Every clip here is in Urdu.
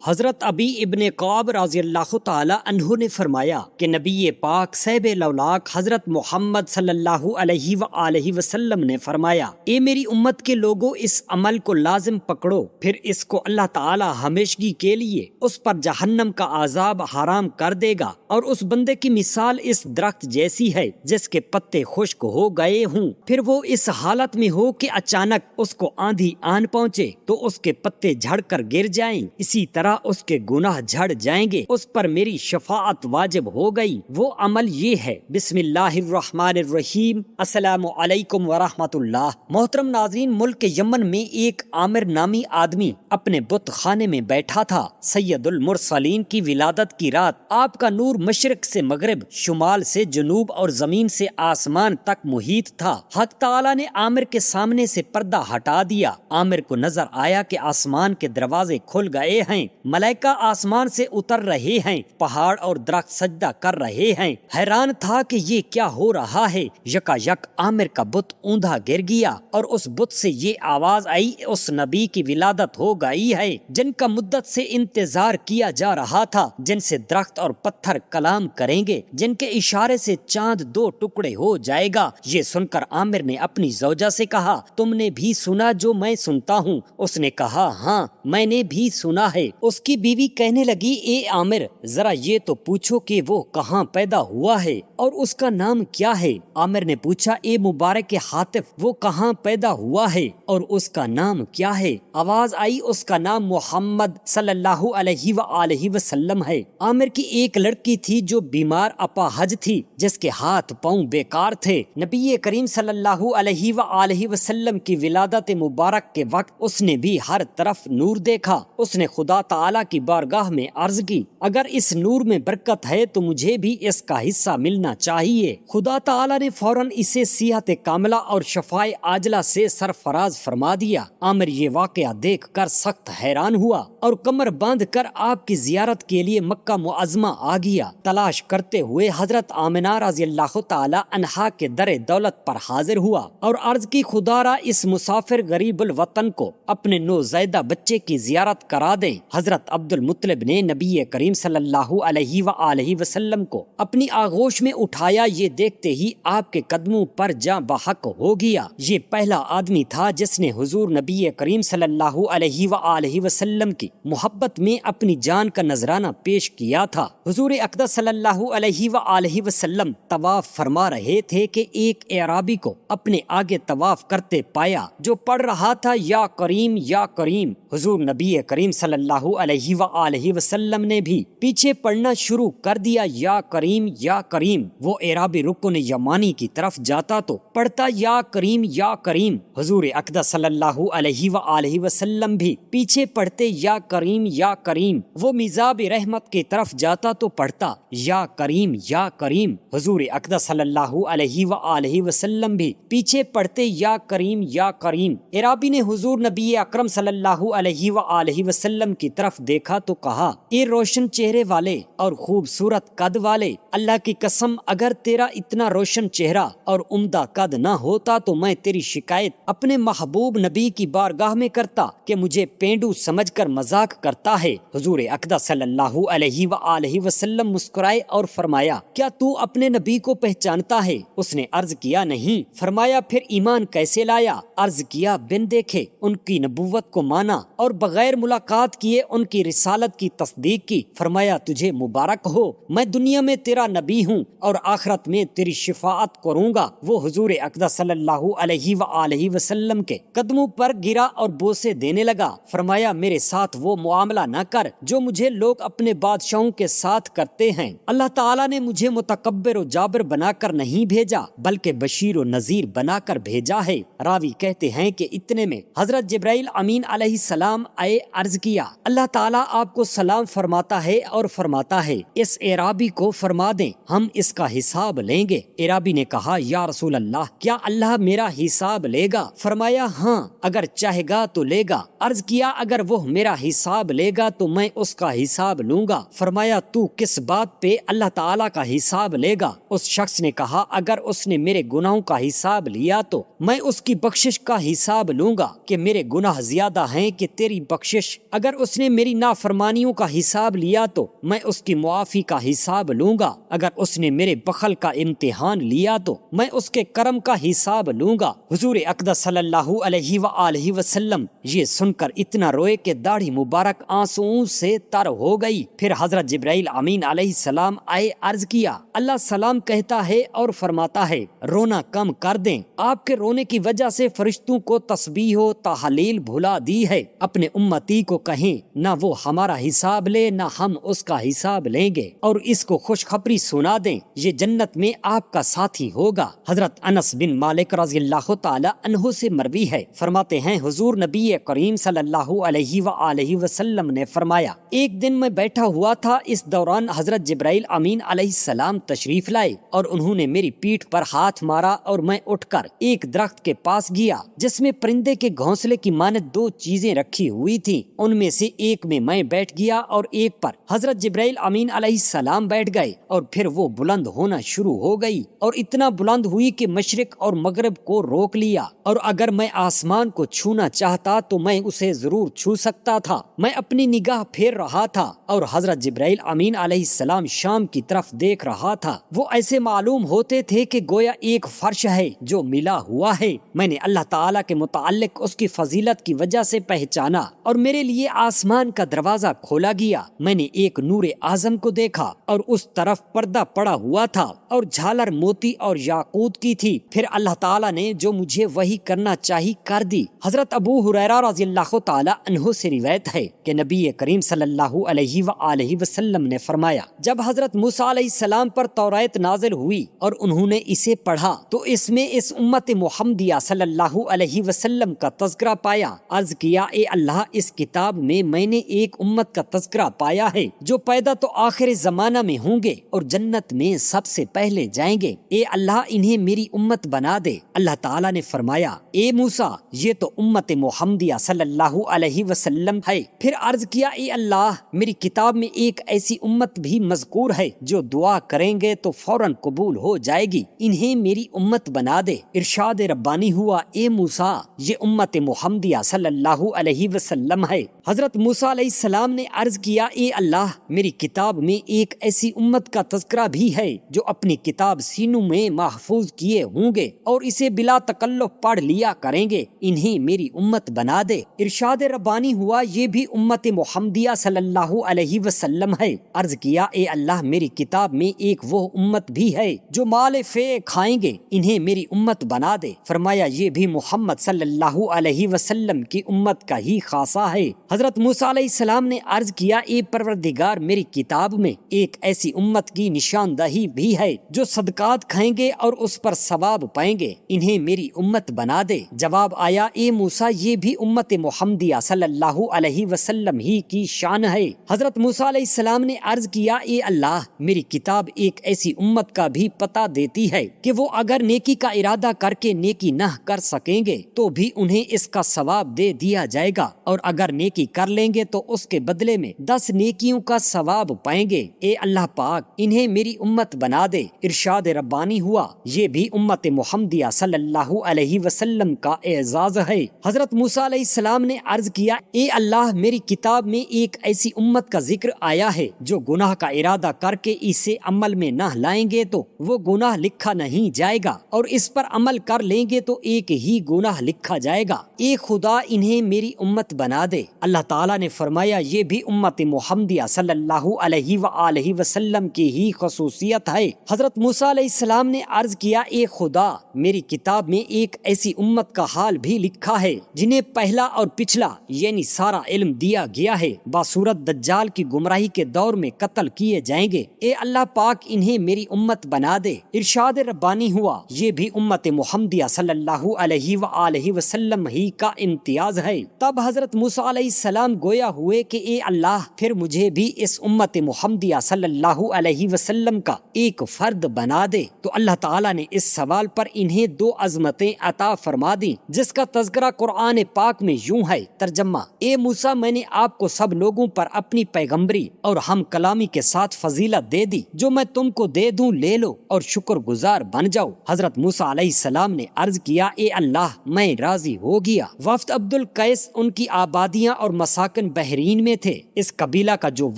حضرت ابی ابن قعب رضی اللہ تعالی عنہ نے فرمایا کہ نبی پاک صاحب لولاک حضرت محمد صلی اللہ علیہ وآلہ وسلم نے فرمایا، اے میری امت کے لوگوں، اس عمل کو لازم پکڑو، پھر اس کو اللہ تعالی ہمیشگی کے لیے اس پر جہنم کا عذاب حرام کر دے گا، اور اس بندے کی مثال اس درخت جیسی ہے جس کے پتے خشک ہو گئے ہوں، پھر وہ اس حالت میں ہو کہ اچانک اس کو آندھی آن پہنچے تو اس کے پتے جھڑ کر گر جائیں، اسی طرح اس کے گناہ جھڑ جائیں گے، اس پر میری شفاعت واجب ہو گئی۔ وہ عمل یہ ہے۔ بسم اللہ الرحمن الرحیم۔ السلام علیکم ورحمۃ اللہ۔ محترم ناظرین، ملک یمن میں ایک عامر نامی آدمی اپنے بت خانے میں بیٹھا تھا۔ سید المرسلین کی ولادت کی رات آپ کا نور مشرق سے مغرب، شمال سے جنوب اور زمین سے آسمان تک محیط تھا۔ حق تعالی نے عامر کے سامنے سے پردہ ہٹا دیا۔ عامر کو نظر آیا کہ آسمان کے دروازے کھل گئے ہیں، ملائکہ آسمان سے اتر رہے ہیں، پہاڑ اور درخت سجدہ کر رہے ہیں۔ حیران تھا کہ یہ کیا ہو رہا ہے۔ یکا یک عامر کا بت اوندھا گر گیا اور اس بت سے یہ آواز آئی، اس نبی کی ولادت ہو گئی ہے جن کا مدت سے انتظار کیا جا رہا تھا، جن سے درخت اور پتھر کلام کریں گے، جن کے اشارے سے چاند دو ٹکڑے ہو جائے گا۔ یہ سن کر عامر نے اپنی زوجہ سے کہا، تم نے بھی سنا جو میں سنتا ہوں؟ اس نے کہا، ہاں میں نے بھی سنا ہے۔ اس کی بیوی کہنے لگی، اے عامر، ذرا یہ تو پوچھو کہ وہ کہاں پیدا ہوا ہے اور اس کا نام کیا ہے؟ عامر نے پوچھا، اے مبارک حاطف، وہ کہاں پیدا ہوا ہے اور اس کا نام کیا ہے؟ آواز آئی، اس کا نام محمد صلی اللہ علیہ وآلہ وسلم ہے۔ عامر کی ایک لڑکی تھی جو بیمار اپاہج تھی، جس کے ہاتھ پاؤں بیکار تھے۔ نبی کریم صلی اللہ علیہ وآلہ وسلم کی ولادت مبارک کے وقت اس نے بھی ہر طرف نور دیکھا۔ اس نے خدا تعالی کی بارگاہ میں عرض کی، اگر اس نور میں برکت ہے تو مجھے بھی اس کا حصہ ملنا چاہیے۔ خدا تعالی نے فوراً اسے صحت کاملہ اور شفاء عاجلہ سے سرفراز فرما دیا۔ عامر یہ واقعہ دیکھ کر سخت حیران ہوا اور کمر باندھ کر آپ کی زیارت کے لیے مکہ معظمہ آ گیا۔ تلاش کرتے ہوئے حضرت آمنہ رضی اللہ تعالی عنہا کے در دولت پر حاضر ہوا اور عرض کی، خدا را اس مسافر غریب الوطن کو اپنے نوزائیدہ بچے کی زیارت کرا دیں۔ حضرت عبد المطلب نے نبی کریم صلی اللہ علیہ وآلہ وسلم کو اپنی آغوش میں اٹھایا۔ یہ دیکھتے ہی آپ کے قدموں پر جاں بحق ہو گیا۔ یہ پہلا آدمی تھا جس نے حضور نبی کریم صلی اللہ علیہ وآلہ وسلم کی محبت میں اپنی جان کا نذرانہ پیش کیا تھا۔ حضور اقدس صلی اللہ علیہ وآلہ وسلم طواف فرما رہے تھے کہ ایک اعرابی کو اپنے آگے طواف کرتے پایا جو پڑھ رہا تھا، یا کریم یا کریم۔ حضور نبی کریم صلی اللہ علیہ وآلہ وسلم نے بھی پیچھے پڑھنا شروع کر دیا، یا کریم یا کریم۔ وہ اعرابی رکن یمانی کی طرف جاتا تو پڑھتا، یا کریم یا کریم۔ حضور اقدس صلی اللہ علیہ وآلہ وسلم بھی پیچھے پڑھتے، یا کریم یا کریم۔ وہ میزاب رحمت کی طرف جاتا تو پڑھتا، یا کریم یا کریم۔ حضور اقدس صلی اللہ علیہ وآلہ وسلم بھی پیچھے پڑھتے، یا کریم یا کریم۔ اعرابی نے حضور نبی اکرم صلی اللہ علیہ وآلہ وسلم کی طرف دیکھا تو کہا، اے روشن چہرے والے اور خوبصورت قد والے، اللہ کی قسم اگر تیرا اتنا روشن چہرہ اور عمدہ قد نہ ہوتا تو میں تیری شکایت اپنے محبوب نبی کی بارگاہ میں کرتا کہ مجھے پینڈو سمجھ کر مذاق کرتا ہے۔ حضور اقدس صلی اللہ علیہ وآلہ وسلم مسکرائے اور فرمایا، کیا تو اپنے نبی کو پہچانتا ہے؟ اس نے عرض کیا، نہیں۔ فرمایا، پھر ایمان کیسے لایا؟ عرض کیا، بن دیکھے ان کی نبوت کو مانا اور بغیر ملاقات کیے ان کی رسالت کی تصدیق کی۔ فرمایا، تجھے مبارک ہو، میں دنیا میں تیرا نبی ہوں اور آخرت میں تیری شفاعت کروں گا۔ وہ حضور اقدس صلی اللہ علیہ وآلہ وسلم کے قدموں پر گرا اور بوسے دینے لگا۔ فرمایا، میرے ساتھ وہ معاملہ نہ کر جو مجھے لوگ اپنے بادشاہوں کے ساتھ کرتے ہیں۔ اللہ تعالیٰ نے مجھے متکبر و جابر بنا کر نہیں بھیجا بلکہ بشیر و نذیر بنا کر بھیجا ہے۔ راوی کہتے ہیں کہ اتنے میں حضرت جبرائیل امین علیہ السلام آئے۔ عرض کیا، اللہ تعالیٰ آپ کو سلام فرماتا ہے اور فرماتا ہے، اس اعرابی کو فرما دیں ہم اس کا حساب لیں گے۔ اعرابی نے کہا، یا رسول اللہ، کیا اللہ میرا حساب لے گا؟ فرمایا، ہاں، اگر چاہے گا تو لے گا۔ عرض کیا، اگر وہ میرا حساب لے گا تو میں اس کا حساب لوں گا۔ فرمایا تو کس بات پہ اللہ تعالیٰ کا حساب لے گا؟ اس شخص نے کہا اگر اس نے میرے گناہوں کا حساب لیا تو میں اس کی بخشش کا حساب لوں گا کہ میرے گناہ زیادہ ہیں کہ تیری بخشش۔ اگر اس نے میری نافرمانیوں کا حساب لیا تو میں اس کی معافی کا حساب لوں گا۔ اگر اس نے میرے بخل کا امتحان لیا تو میں اس کے کرم کا حساب لوں گا۔ حضور اقدس صلی اللہ علیہ وآلہ وسلم یہ سن کر اتنا روئے کہ داڑھی مبارک آنسوؤں سے تر ہو گئی۔ پھر حضرت جبرائیل امین علیہ السلام آئے، عرض کیا اللہ سلام کہتا ہے اور فرماتا ہے رونا کم کر دیں، آپ کے رونے کی وجہ سے فرشتوں کو تسبیح و تحلیل بھلا دی ہے۔ اپنے امتی کو کہیں نہ وہ ہمارا حساب لے نہ ہم اس کا حساب لیں گے، اور اس کو خوشخبری سنا دیں یہ جنت میں آپ کا ساتھی ہوگا۔ حضرت انس بن مالک رضی اللہ تعالی عنہ سے مروی ہے، فرماتے ہیں حضور نبی کریم صلی اللہ علیہ وآلہ وسلم نے فرمایا ایک دن میں بیٹھا ہوا تھا، اس دوران حضرت جبرائیل امین علیہ السلام تشریف لائے اور انہوں نے میری پیٹھ پر ہاتھ مارا اور میں اٹھ کر ایک درخت کے پاس گیا جس میں پرندے کے گھونسلے کی مانند دو چیزیں رکھی ہوئی تھیں، ان میں سے ایک میں بیٹھ گیا اور ایک پر حضرت جبرائیل امین علیہ السلام بیٹھ گئے، اور پھر وہ بلند ہونا شروع ہو گئی اور اتنا بلند ہوئی کہ مشرق اور مغرب کو روک لیا، اور اگر میں آسمان کو چھونا چاہتا تو میں اسے ضرور چھو سکتا تھا۔ میں اپنی نگاہ پھیر رہا تھا اور حضرت جبرائیل امین علیہ السلام شام کی طرف دیکھ رہا تھا، وہ ایسے معلوم ہوتے تھے کہ گویا ایک فرش ہے جو ملا ہوا ہے۔ میں نے اللہ تعالیٰ کے متعلق اس کی فضیلت کی وجہ سے پہچانا اور میرے لیے آسمان کا دروازہ کھولا گیا۔ میں نے ایک نور اعظم کو دیکھا اور اس طرف پردہ پڑا ہوا تھا اور جھالر موتی اور یاقوت کی تھی۔ پھر اللہ تعالیٰ نے جو مجھے وحی کرنا چاہی کر دی۔ حضرت ابو ہریرہ رضی اللہ تعالی عنہ سے روایت ہے کہ نبی کریم صلی اللہ علیہ وآلہ وسلم نے فرمایا جب حضرت موسیٰ علیہ السلام پر تورات نازل ہوئی اور انہوں نے اسے پڑھا تو اس میں اس امت محمدیہ صلی اللہ علیہ وسلم کا تذکرہ پایا۔ عرض کیا اے اللہ اس کتاب میں نے ایک امت کا تذکرہ پایا ہے جو پیدا تو آخر زمانہ میں ہوں گے اور جنت میں سب سے پہلے جائیں گے، اے اللہ انہیں میری امت بنا دے۔ اللہ تعالیٰ نے فرمایا اے موسیٰ یہ تو امت محمدیہ صلی اللہ علیہ وسلم ہے۔ پھر عرض کیا اے اللہ میری کتاب میں ایک ایسی امت بھی مذکور ہے جو دعا کریں گے تو فوراً قبول ہو جائے گی، انہیں میری امت بنا دے۔ ارشاد ربانی ہوا اے موسیٰ یہ امت محمدیہ صلی اللہ علیہ وسلم ہے۔ حضرت موسیٰ علیہ السلام نے عرض کیا اے اللہ میری کتاب میں ایک ایسی امت کا تذکرہ بھی ہے جو اپنی کتاب سینوں میں محفوظ کیے ہوں گے اور اسے بلا تکلف پڑھ لیا کریں گے، انہیں میری امت بنا دے۔ ارشاد ربانی ہوا یہ بھی امت محمدیہ صلی اللہ علیہ وسلم ہے۔ عرض کیا اے اللہ میری کتاب میں ایک وہ امت بھی ہے جو مال فے کھائیں گے، انہیں میری امت بنا دے۔ فرمایا یہ بھی محمد صلی اللہ علیہ وسلم کی امت کا ہی خاصہ ہے۔ حضرت موسیٰ علیہ السلام نے عرض کیا اے پروردگار میری کتاب میں ایک ایسی امت کی نشاندہی بھی ہے جو صدقات کھائیں گے اور اس پر ثواب پائیں گے، انہیں میری امت بنا دے۔ جواب آیا اے موسیٰ یہ بھی امت محمدیہ صلی اللہ علیہ وسلم ہی کی شان ہے۔ حضرت موسیٰ علیہ السلام نے عرض کیا اے اللہ میری کتاب ایک ایسی امت کا بھی پتہ دیتی ہے کہ وہ اگر نیکی کا ارادہ کر کے نیکی نہ کر سکیں گے تو بھی انہیں اس کا ثواب دے دیا جائے گا، اور اگر نیکی کر لیں گے تو اس کے بدلے میں 10 نیکیوں کا ثواب پائیں گے، اے اللہ پاک انہیں میری امت بنا دے۔ ارشاد ربانی ہوا یہ بھی امت محمدیہ صلی اللہ علیہ وسلم کا اعزاز ہے۔ حضرت موسیٰ علیہ السلام نے عرض کیا اے اللہ میری کتاب میں ایک ایسی امت کا ذکر آیا ہے جو گناہ کا ارادہ کر کے اسے عمل میں نہ لائیں گے تو وہ گناہ لکھا نہیں جائے گا، اور اس پر عمل کر لیں گے تو ایک ہی گناہ لکھا جائے گا، اے خدا انہیں میری امت بنا دے۔ اللہ تعالیٰ نے فرمایا یہ بھی امت محمدیہ صلی اللہ علیہ وآلہ وسلم کی ہی خصوصیت ہے۔ حضرت موسیٰ علیہ السلام نے عرض کیا اے خدا میری کتاب میں ایک ایسی امت کا حال بھی لکھا ہے جنہیں پہلا اور پچھلا یعنی سارا علم دیا گیا ہے، باصورت دجال کی گمراہی کے دور میں قتل کیے جائیں گے، اے اللہ پاک انہیں میری امت بنا دے۔ ارشاد ربانی ہوا یہ بھی امت محمدیہ صلی اللہ علیہ وآلہ وسلم ہی کا امتیاز ہے۔ تب حضرت موسیٰ علیہ السلام گویا ہوئے کہ اے اللہ پھر مجھے بھی اس امت محمدیہ صلی اللہ علیہ وسلم کا ایک فرد بنا دے۔ تو اللہ تعالیٰ نے اس سوال پر انہیں 2 عظمتیں عطا فرما دی جس کا تذکرہ قرآن پاک میں یوں ہے۔ ترجمہ اے موسیٰ موسیٰ میں نے آپ کو سب لوگوں پر اپنی پیغمبری اور ہم کلامی کے ساتھ فضیلت دے دی، جو میں تم کو دے دوں لے لو اور شکر گزار بن جاؤ۔ حضرت موسیٰ علیہ السلام نے عرض کیا اے اللہ میں راضی ہو گیا۔ وفد عبد القیس ان کی آبادیاں اور مساکن بحرین میں تھے۔ اس قبیلہ کا جو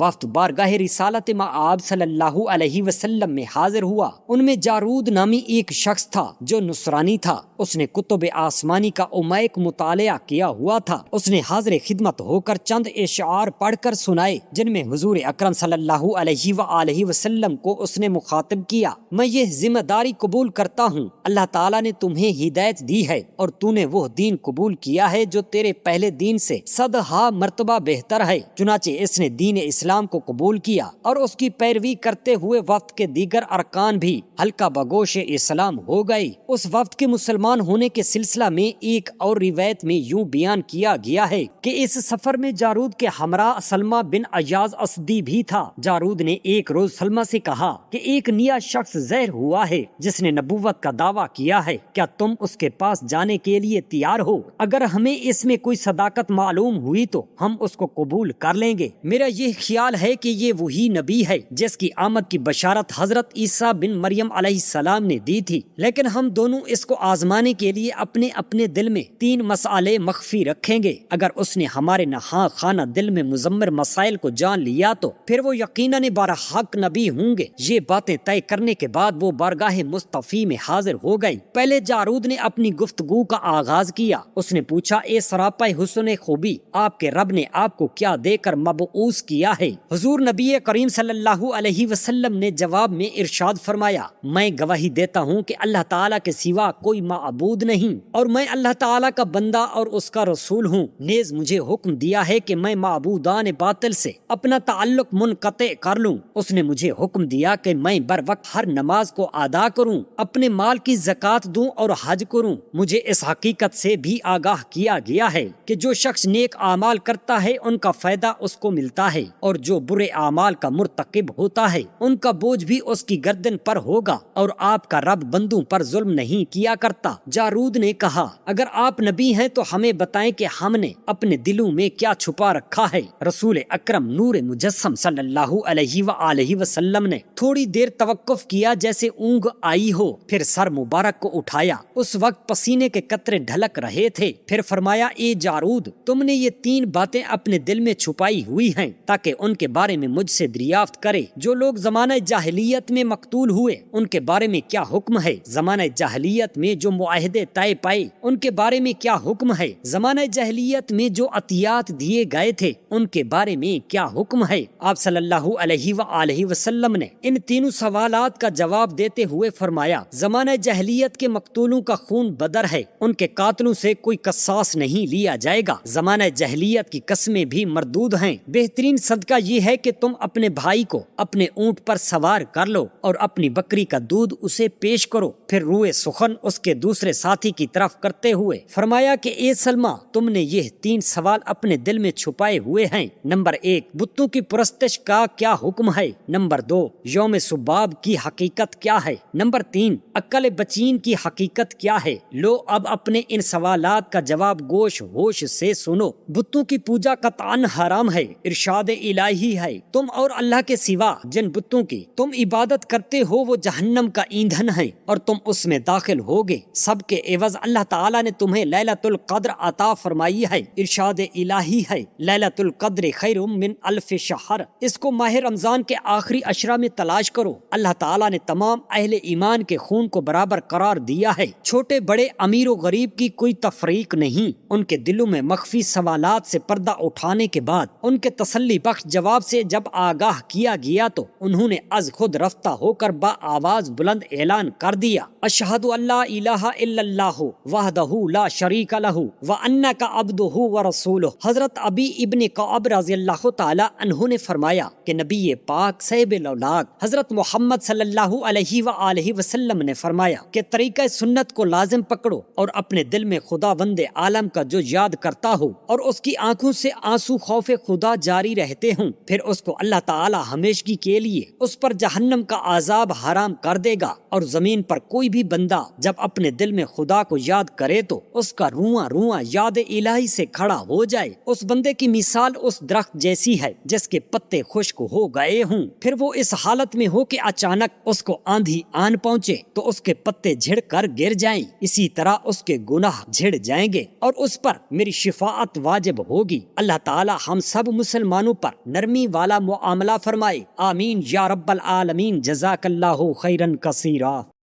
وفد بارگاہ رسالت مآب صلی اللہ علیہ وسلم میں حاضر ہوا، ان میں جارود نامی ایک شخص تھا جو نصرانی تھا۔ اس نے کتب آسمانی کا عمیق مطالعہ کیا ہوا تھا۔ اس نے حاضر خدمت ہو کر چند اشعار پڑھ کر سنائے، جن میں حضور اکرم صلی اللہ علیہ وآلہ وسلم کو اس نے مخاطب کیا، میں یہ ذمہ داری قبول کرتا ہوں، اللہ تعالیٰ نے تمہیں ہدایت دی ہے اور تو نے وہ دین قبول کیا ہے جو تیرے پہلے دین سے 100 مرتبہ بہتر ہے۔ چنانچہ اس نے دین اسلام کو قبول کیا اور اس کی پیروی کرتے ہوئے وفد کے دیگر ارکان بھی ہلکا بگوش اسلام ہو گئے۔ اس وفد کے مسلمان ہونے کے سلسلہ میں ایک اور روایت میں یوں بیان کیا گیا ہے کہ اس سفر میں جارود کے ہمراہ سلمہ بن ایاز اسدی بھی تھا۔ جارود نے ایک روز سلمہ سے کہا کہ ایک نیا شخص ظاہر ہوا ہے جس نے نبوت کا دعویٰ کیا ہے، کیا تم اس کے پاس جانے کے لیے تیار ہو؟ اگر ہمیں اس میں کوئی صداقت معلوم ہوئی تو ہم اس کو قبول کر لیں گے۔ میرا یہ خیال ہے کہ یہ وہی نبی ہے جس کی آمد کی بشارت حضرت عیسیٰ بن مریم علیہ السلام نے دی تھی، لیکن ہم دونوں اس کو آزمانے کے لیے اپنے اپنے دل میں 3 مسئلے مخفی رکھیں گے۔ اگر اس نے ہمارے نہاں خانہ دل میں مضمر مسائل کو جان لیا تو پھر وہ یقیناً برحق نبی ہوں گے۔ یہ باتیں طے کرنے کے بعد وہ بارگاہ مصطفی میں حاضر ہو گئی۔ پہلے جارود نے اپنی گفتگو کا آغاز کیا۔ اس نے پوچھا اے سراپا حسن خوبی، آپ کے رب نے آپ کو کیا دے کر مبعوث کیا ہے؟ حضور نبی کریم صلی اللہ علیہ وسلم نے جواب میں ارشاد فرمایا، میں گواہی دیتا ہوں کہ اللہ تعالیٰ کے سوا کوئی معبود نہیں اور میں اللہ تعالیٰ کا بندہ اور اس کا رسول ہوں۔ نیز مجھے حکم دیا ہے کہ میں معبودان باطل سے اپنا تعلق منقطع کر لوں۔ اس نے مجھے حکم دیا کہ میں بر وقت ہر نماز کو ادا کروں، اپنے مال کی زکوٰۃ دوں اور حج کروں۔ مجھے اس حقیقت سے بھی آگاہ کیا گیا ہے کہ جو شخص نیک اعمال کرتا ہے ان کا فائدہ اس کو ملتا ہے، اور جو برے اعمال کا مرتکب ہوتا ہے ان کا بوجھ بھی اس کی گردن پر ہوگا، اور آپ کا رب بندوں پر ظلم نہیں کیا کرتا۔ جارود نے کہا اگر آپ نبی ہیں تو ہمیں بتائیں کہ ہم نے اپنے دلوں میں کیا چھپا رکھا ہے۔ رسول اکرم نور مجسم صلی اللہ علیہ وآلہ وسلم نے تھوڑی دیر توقف کیا جیسے اونگ آئی ہو، پھر سر مبارک کو اٹھایا۔ اس وقت پسینے کے قطرے ڈھلک رہے تھے۔ پھر فرمایا اے جارود، تم نے یہ 3 باتیں اپنے دل میں چھپائی ہوئی ہیں تاکہ ان کے بارے میں مجھ سے دریافت کرے۔ جو لوگ زمانہ جاہلیت میں مقتول ہوئے ان کے بارے میں کیا حکم ہے؟ زمانہ جاہلیت میں جو معاہدے طے پائے ان کے بارے میں کیا حکم ہے؟ زمانہ جاہلیت میں جو عطیات دیے گئے تھے ان کے بارے میں کیا حکم ہے؟ آپ صلی اللہ علیہ وآلہ وسلم نے ان 3 سوالات کا جواب دیتے ہوئے فرمایا، زمانہ جاہلیت کے مقتولوں کا خون بدر ہے، ان کے قاتلوں سے کوئی قصاص نہیں لیا جائے گا۔ زمانہ جاہلیت کی قسمیں بھی مردود ہیں۔ بہترین صدقہ یہ ہے کہ تم اپنے بھائی کو اپنے اونٹ پر سوار کر لو اور اپنی بکری کا دودھ اسے پیش کرو۔ پھر روئے سخن اس کے دوسرے ساتھی کی طرف کرتے ہوئے فرمایا کہ اے سلمہ، تم نے یہ 3 سوال اپنے دل میں چھپائے ہوئے ہیں۔ نمبر 1، بتوں کی پرستش کا کیا حکم ہے؟ نمبر 2، یوم سباب کی حقیقت کیا ہے؟ نمبر 3، عقل بچین کی حقیقت کیا ہے؟ لو اب اپنے ان سوالات کا جواب گوش ہوش سے سنو۔ بتوں کی پوجا قطعاً حرام ہے، ارشاد الہی ہے۔ تم اور اللہ کے سوا جن بتوں کی تم عبادت کرتے ہو وہ جہنم کا ایندھن ہے اور تم اس میں داخل ہوگے۔ سب کے عوض اللہ تعالیٰ نے تمہیں لیلۃ القدر عطا فرمائی ہے، ارشاد الہی ہے، لیلۃ القدر خیر من 1000 شہر۔ اس کو ماہ رمضان کے آخری عشرہ میں تلاش کرو۔ اللہ تعالیٰ نے تمام اہل ایمان کے خون کو برابر قرار دیا ہے، چھوٹے بڑے امیر و غریب کی کوئی تفریق نہیں۔ ان کے دلوں میں مخفی سوالات سے پردہ اٹھانے کے بعد ان کے تسلی بخش جواب سے جب آگاہ کیا گیا تو انہوں نے از خود رفتہ ہو کر با آواز بلند اعلان کر دیا، اشہد ان لا الہ الا اللہ وحدہ لا شریک لہ وانک عبدہ ورسولہ۔ حضرت ابی ابن کعب رضی اللہ تعالی عنہ نے فرمایا کہ نبی پاک صاحب الاولاق حضرت محمد صلی اللہ علیہ وآلہ وسلم نے فرمایا کہ طریقہ سنت کو لازم پکڑو اور اپنے دل میں خدا بند عالم کا جو یاد کرتا ہو اور اس کی آنکھوں سے آنسو خوف خدا جاری رہتے ہوں، پھر اس کو اللہ تعالی ہمیشگی کے لیے اس پر جہنم کا عذاب حرام کر دے گا۔ اور زمین پر کوئی بھی بندہ جب اپنے دل میں خدا کو یاد کرے تو اس کا رواں رواں یاد الہی سے کھڑا ہو جائے جائے اس بندے کی مثال اس درخت جیسی ہے جس کے پتے خشک ہو گئے ہوں، پھر وہ اس حالت میں ہو کہ اچانک اس کو آندھی آن پہنچے تو اس کے پتے جھڑ کر گر جائیں، اسی طرح اس کے گناہ جھڑ جائیں گے اور اس پر میری شفاعت واجب ہوگی۔ اللہ تعالی ہم سب مسلمانوں پر نرمی والا معاملہ فرمائے، آمین یا رب العالمین۔ جزاک اللہ خیرا کثیرا۔